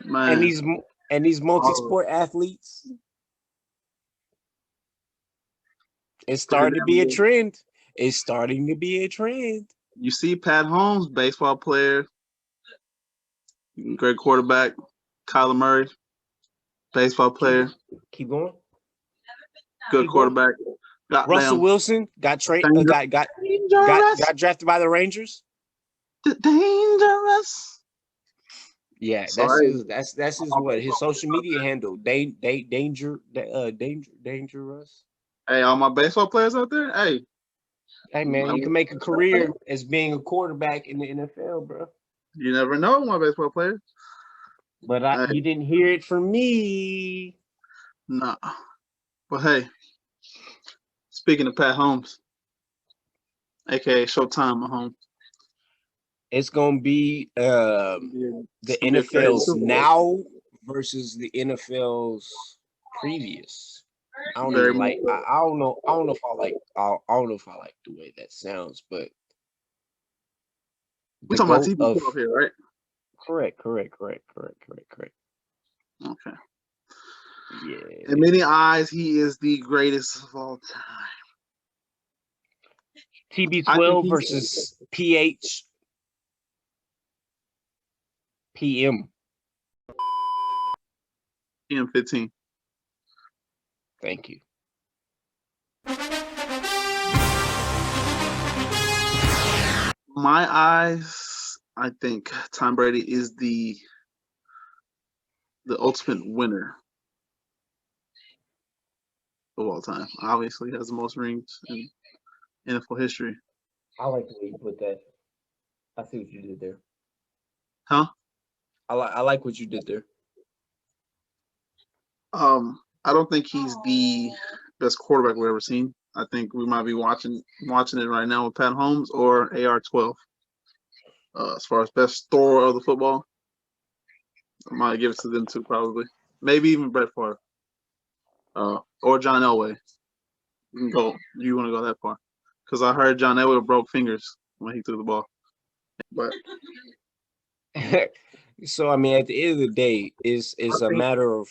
and Man, these all multi-sport athletes, it's pretty starting to damn be a good. trend. It's starting to be a trend. You see Pat Holmes, baseball player, great quarterback. Kyler Murray, baseball Keep player, keep going. good Keep going. quarterback. Russell Goddamn Wilson got danger, dangerous, got drafted by the Rangers. dangerous. Yeah, So hey, that's his all my what his baseball players social out media there. handle. Dangerous. Hey, all my baseball players out there. Hey, Hey man, you can make a career as being a quarterback in the NFL, bro. you never know, my baseball players. But Hey, you didn't hear it from me. nah. But hey, speaking of Pat Holmes, aka Showtime Mahomes, It's gonna be it's the gonna be a crazy NFL's Super Bowl. now versus the NFL's previous. I don't Very even much like. so. I don't know. I don't know if I like. I don't know if I like the way that sounds, but We the talking about goat of TB12 here, right? correct. Okay. Yeah, In many eyes, he is the greatest of all time. I think TB12 he's versus PM. PM15. Thank you. My eyes, I think Tom Brady is the ultimate winner of all time. Obviously, he has the most rings in NFL history. I like the way you put that. I see what you did there. Huh? I like what you did there. I don't think he's the best quarterback we've ever seen. I think we might be watching it right now with Pat Holmes or AR12. As far as best thrower of the football, I might give it to them two probably. Maybe even Brett Favre. Or John Elway. You can go. You want to go that far? Because I heard John Elway broke fingers when he threw the ball. But So I mean, at the end of the day, I is a think, matter of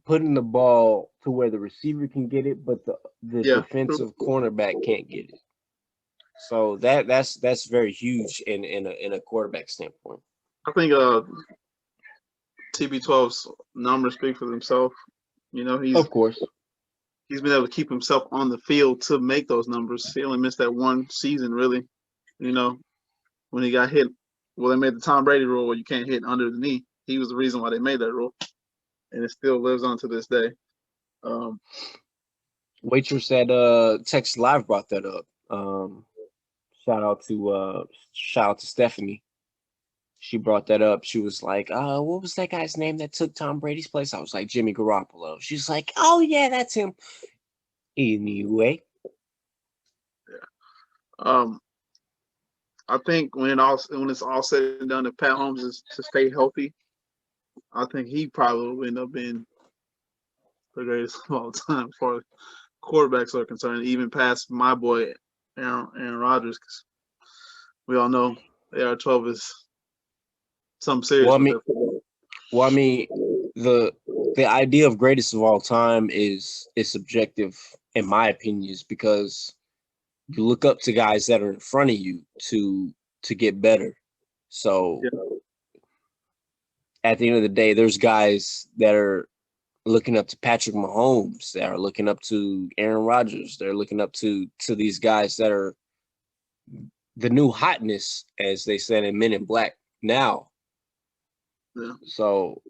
putting the ball to where the receiver can get it, but the yeah, defensive cornerback can't get it. So that's very huge in a quarterback standpoint. I think TB12's numbers speak for themselves. You know, Of course. he's been able to keep himself on the field to make those numbers. He only missed that one season, really. You know, when he got hit. Well, they made the Tom Brady rule where you can't hit under the knee. He was the reason why they made that rule, and it still lives on to this day. Um, Waitress at Texas Live brought that up. Shout out to Stephanie. She brought that up. She was like, what was that guy's name that took Tom Brady's place? I was like, Jimmy Garoppolo. She's like, oh yeah, that's him. Anyway, um, I think when it's all said and done, if Pat Holmes is to stay healthy, I think he probably will end up being the greatest of all time as far as quarterbacks are concerned, even past my boy Aaron Rodgers. Because we all know AR12 is something well, serious I with mean, that football. well, I mean, the the idea of greatest of all time is subjective, in my opinion, is because you look up to guys that are in front of you to get better. So Yeah, at the end of the day, there's guys that are looking up to Patrick Mahomes, that are looking up to Aaron Rodgers, they're looking up to these guys that are the new hotness, as they said in Men in Black now. yeah. So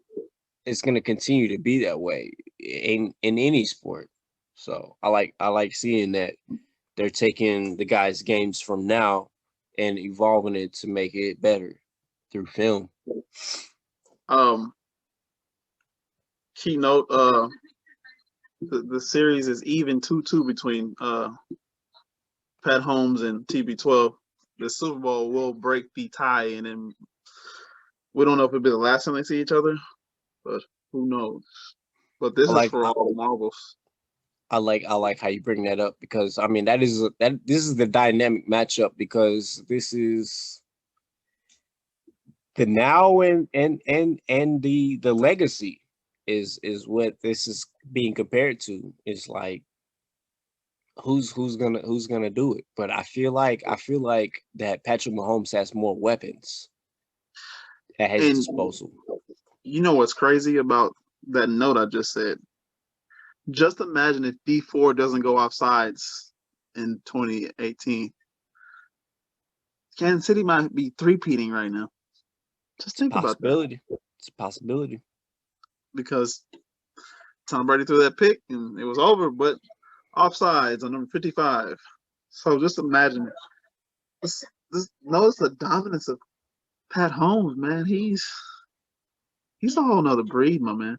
it's gonna continue to be that way in any sport. So I like seeing that they're taking the guys' games from now and evolving it to make it better through film. Um, Keynote. The series is even 2-2 between Pat Holmes and TB12. The Super Bowl will break the tie, and then we don't know if it'll be the last time they see each other, but who knows? But I this is like for all the marbles. I like how you bring that up because I mean this is the dynamic matchup because this is the now and the legacy is what this is being compared to. It's like who's gonna do it. But I feel like that Patrick Mahomes has more weapons at his And disposal. you know what's crazy about that note I just said? Just imagine if D4 doesn't go off sides in 2018. Kansas City might be three-peating right now. Just It's a think about that. possibility. It's a possibility. Because Tom Brady threw that pick and it was over, but offsides on number 55. So just imagine this notice the dominance of Pat Holmes, man. He's a whole nother breed, my man.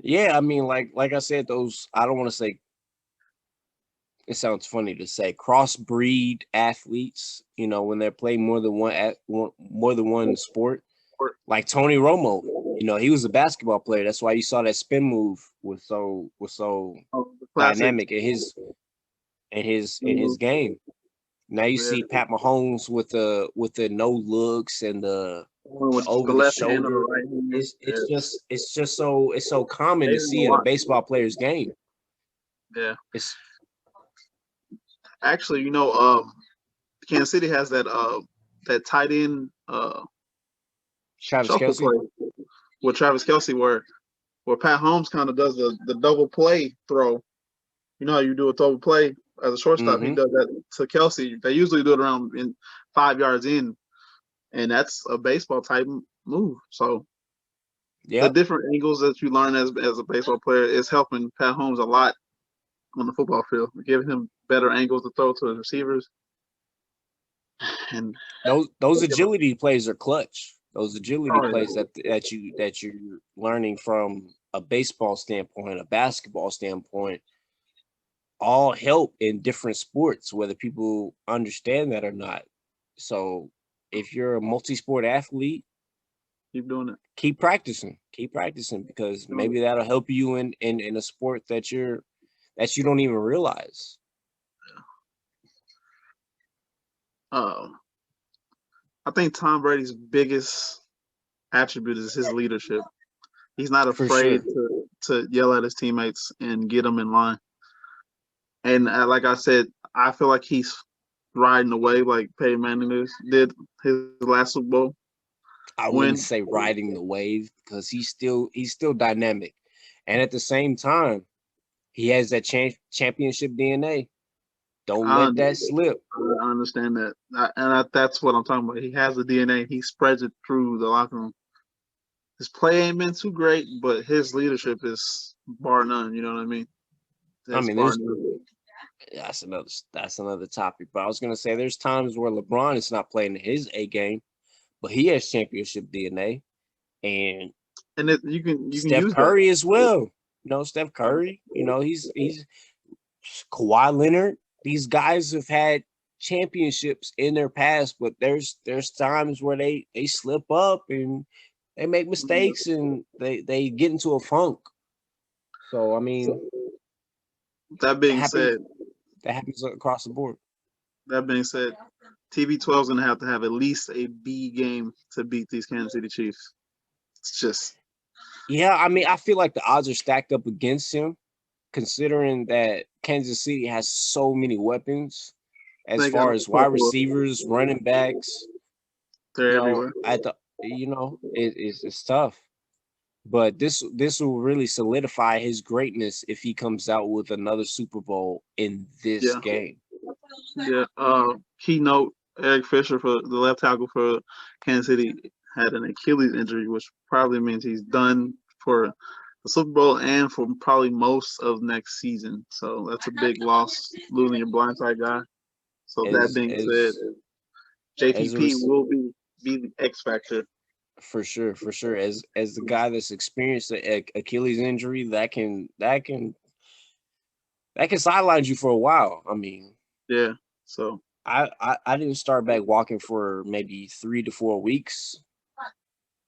Yeah, I mean, like I said, those I don't want to say it sounds funny to say crossbreed athletes, when they're playing more than one sport, like Tony Romo, he was a basketball player. That's why you saw that spin move was so The classic dynamic in his game. Now you yeah, see Pat Mahomes with the no looks and the with the over the left hand or the shoulder. right hand. It's just so common to Amazing to see in a watch. baseball player's game. Yeah. It's Actually, Kansas City has that tight end Travis shuffle Kelsey. play with Travis Kelsey where Pat Holmes kind of does the double play throw. You know how you do a double play as a shortstop, he Mm-hmm. does that to Kelsey. They usually do it around in 5 yards in, and that's a baseball type move. So the Yep. different angles that you learn as a baseball player is helping Pat Holmes a lot on the football field, giving him better angles to throw to his receivers. And Those agility plays are clutch. Those agility oh plays yeah, that you're learning from a baseball standpoint, a basketball standpoint, all help in different sports, whether people understand that or not. So if you're a multi-sport athlete, keep doing it. keep practicing because Doing maybe that'll help you in a sport that you don't even realize. it. I think Tom Brady's biggest attribute is his leadership. He's not For afraid sure. to yell at his teammates and get them in line. And like I said, I feel like he's riding the wave like Peyton Manning did his last Super Bowl I wouldn't win. say riding the wave because he's still dynamic, and at the same time, he has that championship DNA. Don't I, let that slip. I understand that, that's what I'm talking about. He has the DNA. He spreads it through the locker room. His play ain't been too great, but his leadership is bar none. You know what I mean? I It's mean, bar there's none. that's another topic. But I was gonna say there's times where LeBron is not playing his A game, but he has championship DNA, and And you can Steph use that. Curry as well. Steph Curry. He's Kawhi Leonard. These guys have had championships in their past, but there's times where they slip up and they make mistakes and they get into a funk. So I mean, That that being happens said, that happens across the board. that being said, TB12 is gonna have to have at least a B game to beat these Kansas City Chiefs. It's just Yeah, I mean, I feel like the odds are stacked up against him, considering that Kansas City has so many weapons as they got far a as wide plethora. receivers, running backs. They're everywhere. At the it's tough. But this will really solidify his greatness if he comes out with another Super Bowl in this Yeah, game. yeah. Keynote Eric Fisher for the left tackle for Kansas City had an Achilles injury, which probably means he's done for the Super Bowl and for probably most of next season. So that's a big loss, losing your blindside guy. So that As being said, as as a JPP rec- will be the X factor. for sure, as the guy that's experienced the Achilles injury, that can sideline you for a while. I mean, Yeah. So I didn't start back walking for maybe 3 to 4 weeks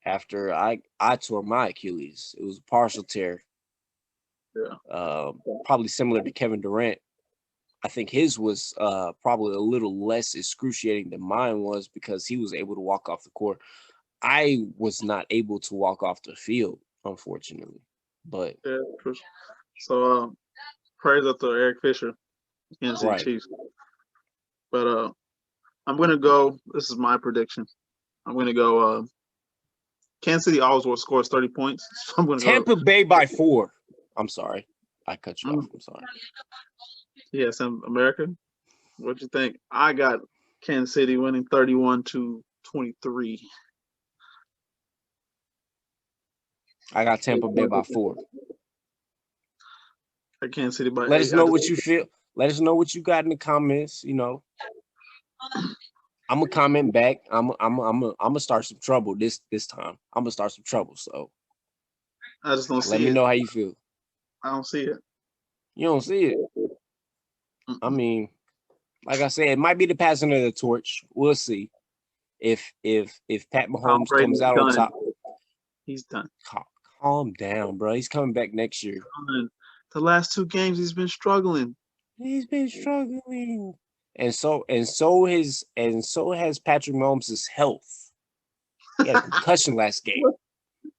after I tore my Achilles. It was a partial tear, yeah. probably similar to Kevin Durant. I think his was probably a little less excruciating than mine was because he was able to walk off the court. I was not able to walk off the field, unfortunately. But Yeah, so praise up to Eric Fisher, Kansas City right, Chiefs. But I'm gonna go. This is my prediction. I'm gonna go. Kansas City always will scores 30 points, so I'm gonna go. Tampa Bay by 4. I'm sorry, I cut you off. I'm sorry. Yes, America. What you think? I got Kansas City winning 31-23. I got Tampa Bay by 4. I Kansas City by Let us 8. know what you feel. Let us know what you got in the comments. You know, I'm gonna comment back. I'm gonna start some trouble this time. I'm gonna start some trouble. So I just don't let see me it. know how you feel. I don't see it. You don't see it. I mean, like I said, it might be the passing of the torch. We'll see. If Pat Tom Mahomes Brady comes is out on done. top, He's done. calm down, bro. He's coming back next year. The last 2 games he's been struggling. He's been struggling, and so has Patrick Mahomes' health. He had a concussion last game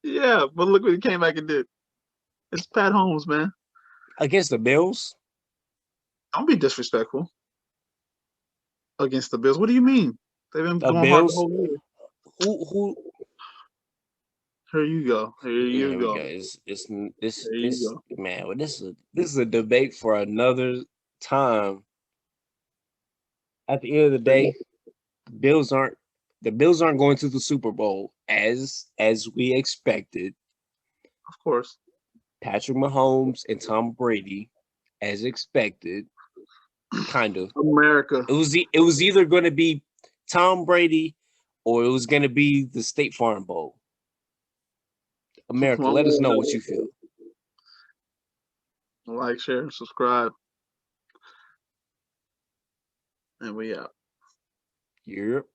Yeah, but look what he came back and did. It's Pat Holmes, man. against the Bills. Don't be disrespectful against the Bills. What do you mean? They've been The going hard the Bills. whole year. Who? Here you go. Here you Here we go. go. It's There you this go. man. Well, this is a debate for another time. At the end of the day, Bills aren't the Bills aren't going to the Super Bowl as we expected. Of course. Patrick Mahomes and Tom Brady, as expected, kind of. America. It was either going to be Tom Brady or it was going to be the State Farm Bowl. America, let us know what you feel. Like, share, subscribe. And we out. Yep.